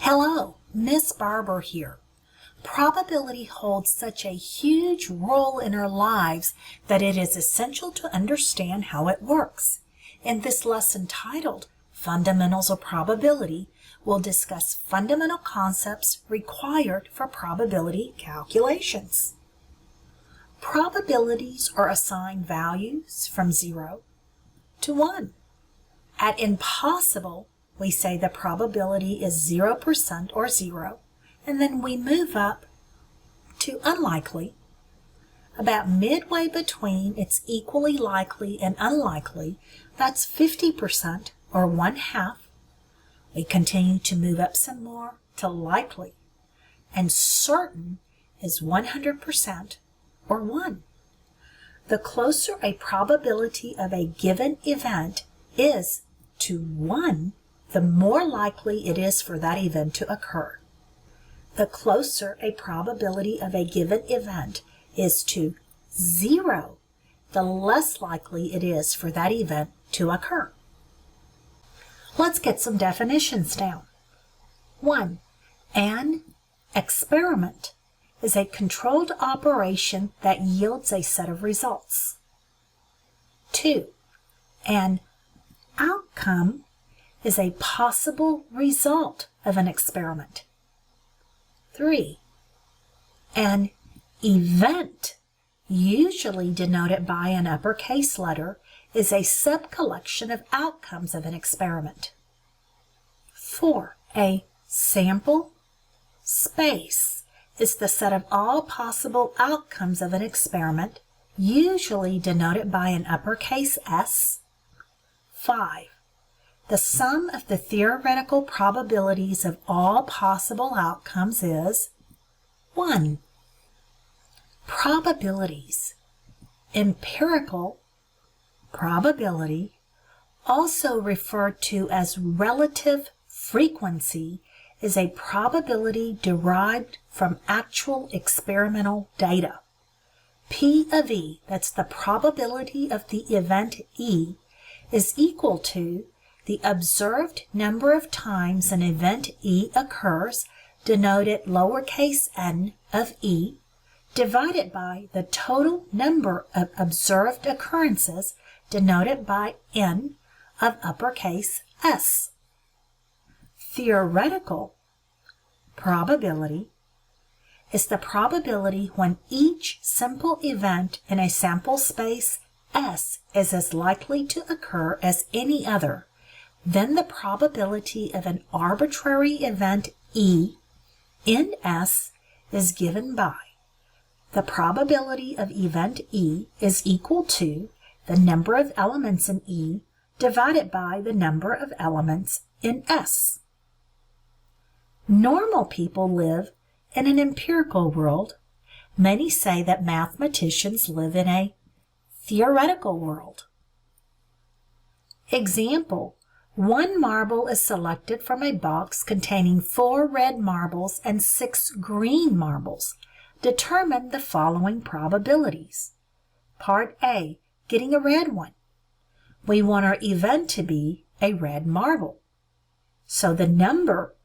Hello, Miss Barber here. Probability holds such a huge role in our lives that it is essential to understand how it works. In this lesson titled Fundamentals of Probability, we'll discuss fundamental concepts required for probability calculations. Probabilities are assigned values from 0 to 1. At impossible, we say the probability is 0% or 0, and then we move up to unlikely. About midway between it's equally likely and unlikely, that's 50% or 1/2. We continue to move up some more to likely, and certain is 100% or 1. The closer a probability of a given event is to 1, the more likely it is for that event to occur. The closer a probability of a given event is to 0, the less likely it is for that event to occur. Let's get some definitions down. 1. An experiment is a controlled operation that yields a set of results. 2. An outcome is a possible result of an experiment. 3. An event, usually denoted by an uppercase letter, is a subcollection of outcomes of an experiment. 4. A sample space is the set of all possible outcomes of an experiment, usually denoted by an uppercase S. 5. The sum of the theoretical probabilities of all possible outcomes is 1. Probabilities. Empirical probability, also referred to as relative frequency, is a probability derived from actual experimental data. P of E, that's the probability of the event E, is equal to the observed number of times an event E occurs, denoted lowercase n of E, divided by the total number of observed occurrences, denoted by n of uppercase S. Theoretical probability is the probability when each simple event in a sample space S is as likely to occur as any other. Then the probability of an arbitrary event E in S is given by the probability of event E is equal to the number of elements in E divided by the number of elements in S. Normal people live in an empirical world. Many say that mathematicians live in a theoretical world. Example: 1 marble is selected from a box containing 4 red marbles and 6 green marbles. Determine the following probabilities. Part A, getting a red one. We want our event to be a red marble. So the number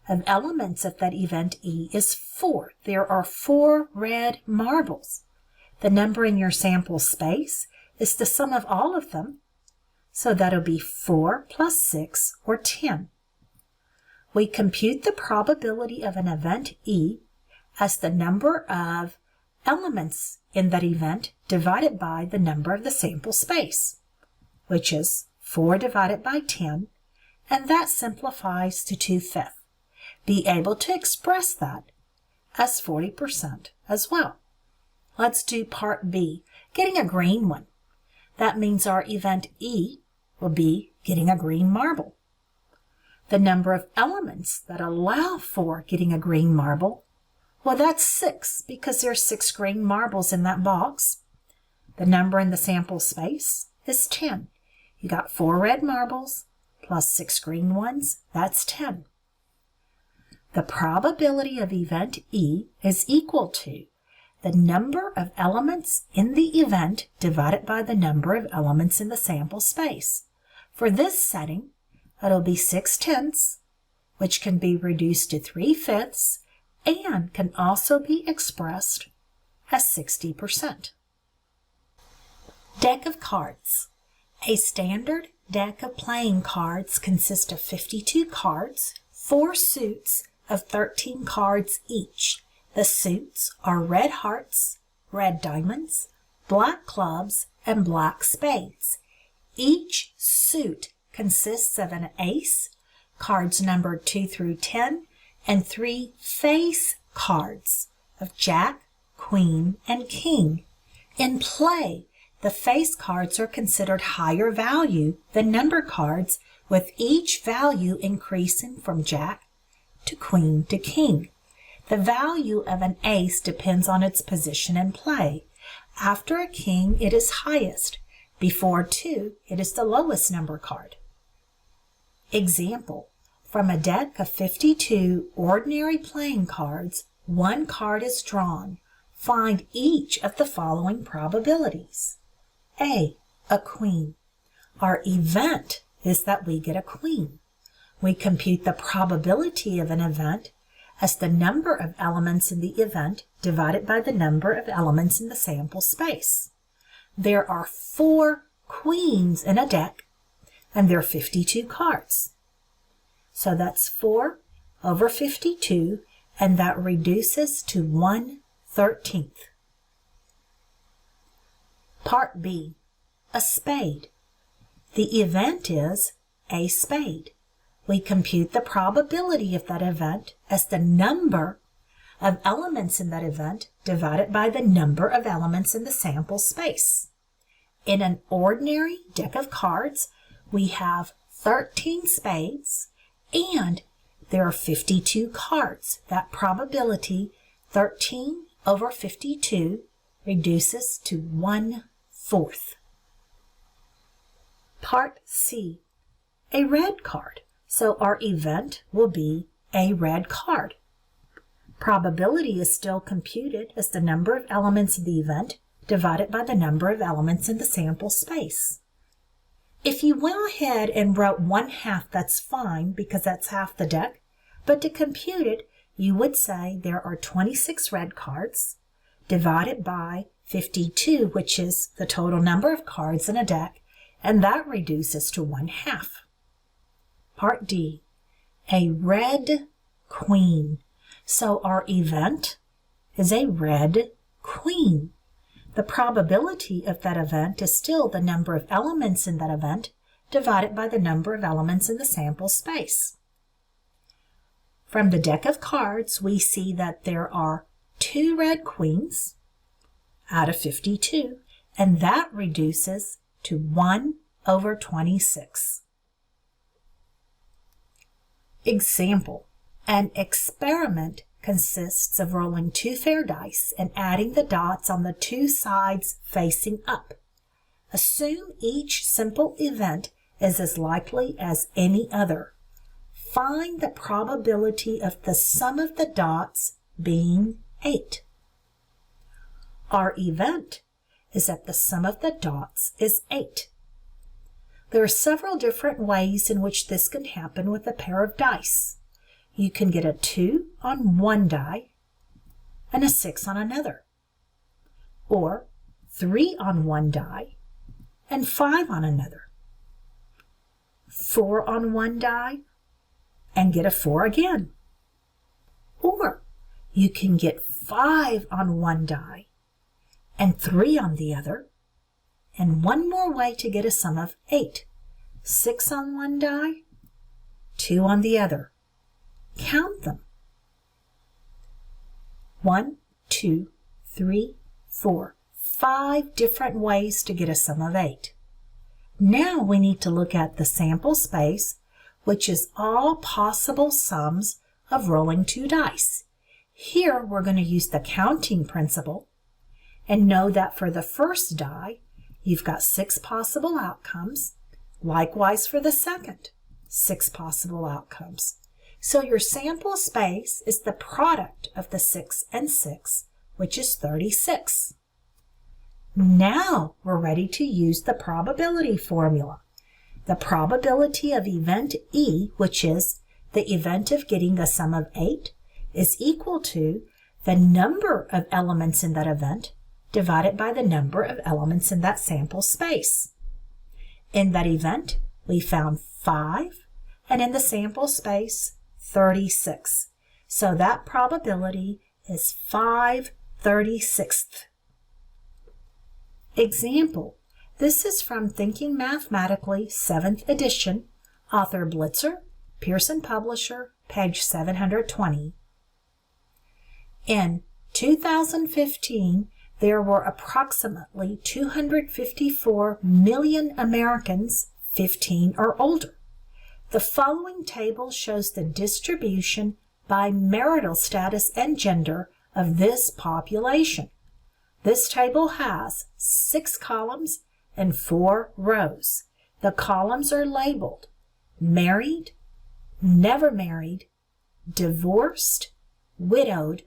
of elements of that event E is 4. There are 4 red marbles. The number in your sample space is the sum of all of them. So that'll be 4 plus 6, or 10. We compute the probability of an event E as the number of elements in that event divided by the number of the sample space, which is 4 divided by 10, and that simplifies to 2/5. Be able to express that as 40% as well. Let's do part B, getting a green one. That means our event E will be getting a green marble. The number of elements that allow for getting a green marble, well, that's 6 because there's 6 green marbles in that box. The number in the sample space is 10. You got 4 red marbles plus 6 green ones, that's 10. The probability of event E is equal to the number of elements in the event divided by the number of elements in the sample space. For this setting, it'll be 6/10 which can be reduced to 3/5 and can also be expressed as 60%. Deck of cards. A standard deck of playing cards consists of 52 cards, 4 suits of 13 cards each. The suits are red hearts, red diamonds, black clubs, and black spades. Each suit consists of an ace, cards numbered 2 through 10, and 3 face cards of jack, queen, and king. In play, the face cards are considered higher value than number cards, with each value increasing from jack to queen to king. The value of an ace depends on its position in play. After a king, it is highest. Before 2, it is the lowest number card. Example: from a deck of 52 ordinary playing cards, 1 card is drawn. Find each of the following probabilities. A queen. Our event is that we get a queen. We compute the probability of an event as the number of elements in the event divided by the number of elements in the sample space. There are 4 queens in a deck, and there are 52 cards. So that's 4 over 52, and that reduces to 1/13. Part B, a spade. The event is a spade. We compute the probability of that event as the number of elements in that event divided by the number of elements in the sample space. In an ordinary deck of cards, we have 13 spades and there are 52 cards. That probability, 13 over 52, reduces to 1/4. Part C, a red card. So our event will be a red card. Probability is still computed as the number of elements in the event divided by the number of elements in the sample space. If you went ahead and wrote 1/2, that's fine because that's half the deck. But to compute it, you would say there are 26 red cards divided by 52, which is the total number of cards in a deck, and that reduces to 1/2. Part D, a red queen. So our event is a red queen. The probability of that event is still the number of elements in that event divided by the number of elements in the sample space. From the deck of cards, we see that there are 2 red queens out of 52, and that reduces to 1/26. Example: an experiment consists of rolling 2 fair dice and adding the dots on the 2 sides facing up. Assume each simple event is as likely as any other. Find the probability of the sum of the dots being 8. Our event is that the sum of the dots is 8. There are several different ways in which this can happen with a pair of dice. You can get a 2 on one die and a 6 on another, or 3 on one die and 5 on another, 4 on one die and get a 4 again, or you can get 5 on one die and 3 on the other, and one more way to get a sum of 8. 6 on one die, 2 on the other. Count them. 1, 2, 3, 4. 5 different ways to get a sum of 8. Now we need to look at the sample space, which is all possible sums of rolling 2 dice. Here we're going to use the counting principle and know that for the first die, you've got 6 possible outcomes. Likewise for the second, 6 possible outcomes. So your sample space is the product of the 6 and 6, which is 36. Now we're ready to use the probability formula. The probability of event E, which is the event of getting a sum of 8 is equal to the number of elements in that event divided by the number of elements in that sample space. In that event, we found 5, and in the sample space, 36. So that probability is 5/36. Example. This is from Thinking Mathematically, 7th edition, author Blitzer, Pearson Publisher, page 720. In 2015, there were approximately 254 million Americans 15 or older. The following table shows the distribution by marital status and gender of this population. This table has 6 columns and 4 rows. The columns are labeled married, never married, divorced, widowed,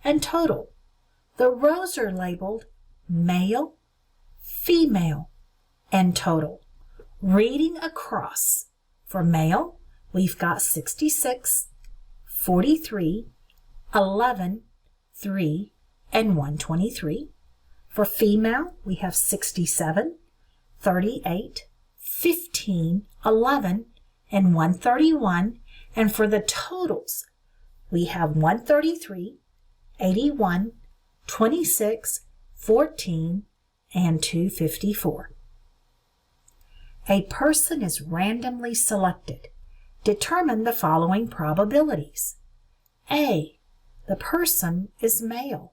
and total. The rows are labeled male, female, and total. Reading across, for male, we've got 66, 43, 11, 3, and 123. For female, we have 67, 38, 15, 11, and 131. And for the totals, we have 133, 81, 26, 14, and 254. A person is randomly selected. Determine the following probabilities. A. The person is male.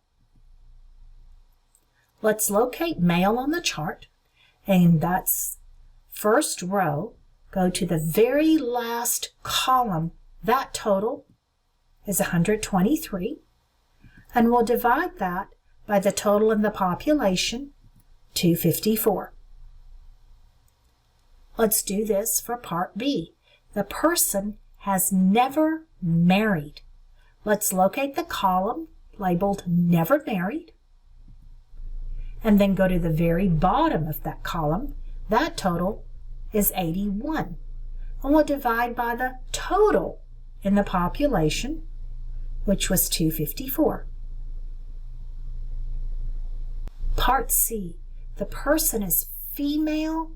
Let's locate male on the chart, and that's first row. Go to the very last column. That total is 123, and we'll divide that by the total in the population, 254. Let's do this for part B. The person has never married. Let's locate the column labeled never married, and then go to the very bottom of that column. That total is 81. And we'll divide by the total in the population, which was 254. Part C. The person is female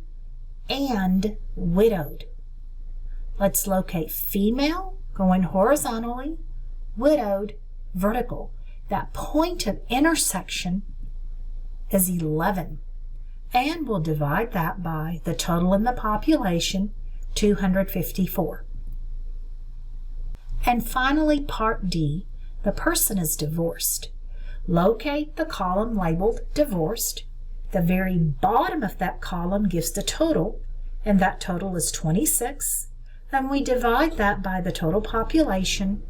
and widowed. Let's locate female, going horizontally, widowed, vertical. That point of intersection is 11. And we'll divide that by the total in the population, 254. And finally, part D, the person is divorced. Locate the column labeled divorced. The very bottom of that column gives the total, and that total is 26. And we divide that by the total population,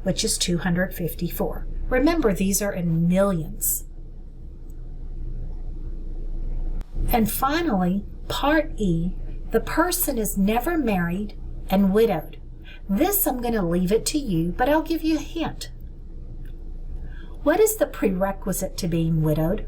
which is 254. Remember, these are in millions. And finally, part E, the person is never married and widowed. This I'm going to leave it to you, but I'll give you a hint. What is the prerequisite to being widowed?